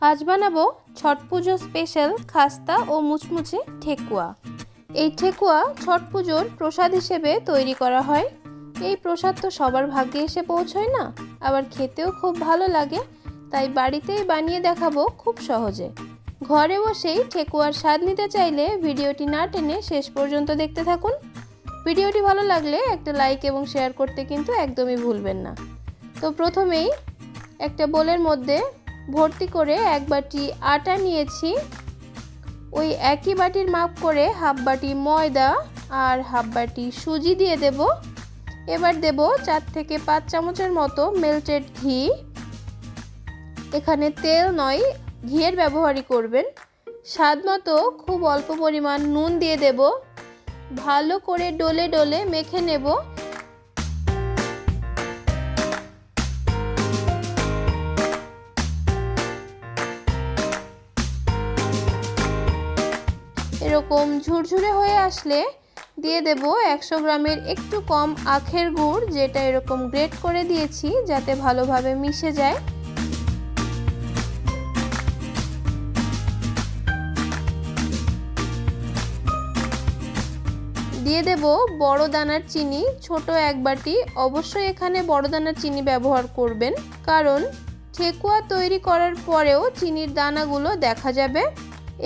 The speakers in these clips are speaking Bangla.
আজ বানাবো ছট পুজো স্পেশাল খাস্তা ও মুচমুচে ঠেকুয়া। এই ঠেকুয়া ছট পুজোর প্রসাদ হিসেবে তৈরি করা হয়। এই প্রসাদ তো সবার ভাগ্যে এসে পৌঁছয় না, আবার খেতেও খুব ভালো লাগে। তাই বাড়িতেই বানিয়ে দেখাবো খুব সহজে। ঘরে বসেই ঠেকুয়ার স্বাদ নিতে চাইলে ভিডিওটি না টেনে শেষ পর্যন্ত দেখতে থাকুন। ভিডিওটি ভালো লাগলে একটা লাইক এবং শেয়ার করতে কিন্তু একদমই ভুলবেন না। তো প্রথমেই একটা বোলের মধ্যে ভর্তি করে এক বাটি আটা নিয়েছি। ওই একই বাটির মাপ করে হাফ বাটি ময়দা আর হাফ বাটি সুজি দিয়ে দেব। এবার দেব 4 থেকে 5 চামচের মতো মেল্টেড ঘি। এখানে তেল নয়, ঘিয়ের ব্যবহারই করবেন। স্বাদ মতো খুব অল্প পরিমাণ নুন দিয়ে দেব। ভালো করে ডলে ডলে মেখে নেব। এরকম ঝুরঝুরে হয়ে আসলে দিয়ে দেব 100 গ্রামের একটু কম আখের গুড়, যেটা এরকম গ্রেট করে দিয়েছি যাতে ভালোভাবে মিশে যায়। দিয়ে দেব বড় দানার চিনি, ছোট এক বাটি। অবশ্যই এখানে বড় দানার চিনি ব্যবহার করবেন, কারণ ঠেকুয়া তৈরি করার পরেও চিনির দানাগুলো দেখা যাবে।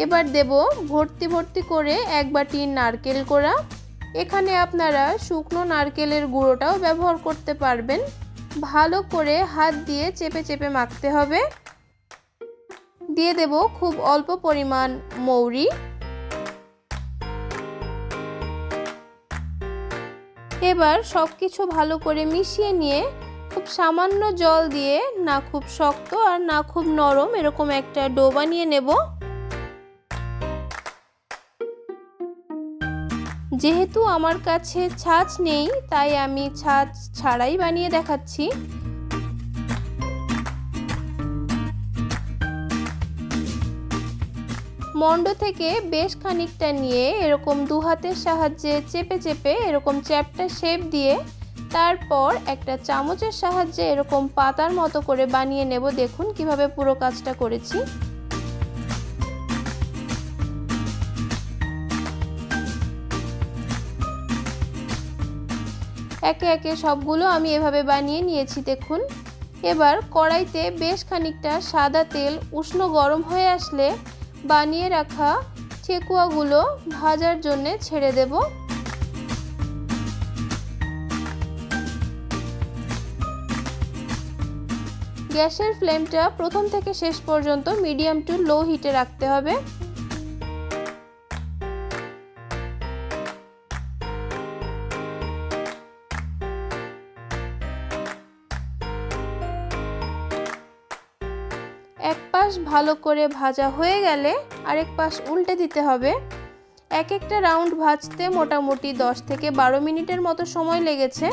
এবার দেব ভর্তি ভর্তি করে এক বাটি নারকেল কোড়া। এখানে আপনারা শুকনো নারকেলের গুঁড়োটাও ব্যবহার করতে পারবেন। ভালো করে হাত দিয়ে চেপে চেপে মাখতে হবে। দিয়ে দেব খুব অল্প পরিমাণ মৌরি। এবার সব কিছু ভালো করে মিশিয়ে নিয়ে খুব সামান্য জল দিয়ে, না খুব শক্ত আর না খুব নরম, এরকম একটা ডো বানিয়ে নেব। যেহেতু আমার কাছে ছাঁচ নেই, তাই আমি ছাঁচ ছাড়াই বানিয়ে দেখাচ্ছি। মন্ড থেকে বেশ খানিকটা নিয়ে এরকম দু হাতের সাহায্যে চেপে চেপে এরকম চ্যাপ্টা শেপ দিয়ে তারপর একটা চামচের সাহায্যে এরকম পাতার মতো করে বানিয়ে নেব। দেখুন কিভাবে পুরো কাজটা করেছি। একে একে সবগুলো আমি এভাবে বানিয়ে নিয়েছি দেখুন। এবার কড়াইতে বেশ খানিকটা সাদা তেল উষ্ণ গরম হয়ে আসলে বানিয়ে রাখা ঠেকুয়াগুলো ভাজার জন্য ছেড়ে দেব। গ্যাসের ফ্লেমটা প্রথম থেকে শেষ পর্যন্ত মিডিয়াম টু লো হিটে রাখতে হবে। এক পাশ ভালো করে ভাজা হয়ে গেলে আরেক পাশ উল্টে দিতে হবে। এক একটা রাউন্ড ভাজতে মোটামুটি 10 থেকে 12 মিনিটের মতো সময় লেগেছে।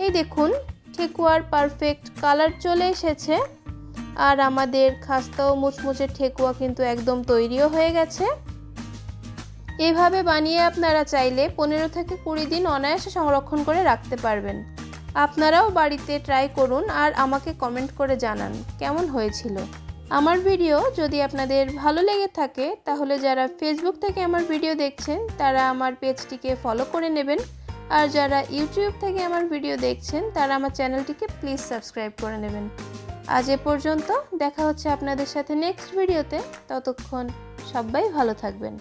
এই দেখুন ঠেকুয়ার পারফেক্ট কালার চলে এসেছে, আর আমাদের খাস্তা ও মুচমুচে ঠেকুয়া কিন্তু একদম তৈরিও হয়ে গেছে। এভাবে বানিয়ে আপনারা চাইলে 15 থেকে 20 দিন অনায়াসে সংরক্ষণ করে রাখতে পারবেন। আপনারাও বাড়িতে ট্রাই করুন আর আমাকে কমেন্ট করে জানান কেমন হয়েছিল। আমার ভিডিও যদি আপনাদের ভালো লেগে থাকে তাহলে যারা ফেসবুক থেকে আমার ভিডিও দেখছেন তারা আমার পেজটিকে ফলো করে নেবেন, আর যারা ইউটিউব থেকে আমার ভিডিও দেখছেন তারা আমার চ্যানেলটিকে প্লিজ সাবস্ক্রাইব করে নেবেন। আজ এ পর্যন্ত, দেখা হচ্ছে আপনাদের সাথে নেক্সট ভিডিওতে। ততক্ষণ সবাই ভালো থাকবেন।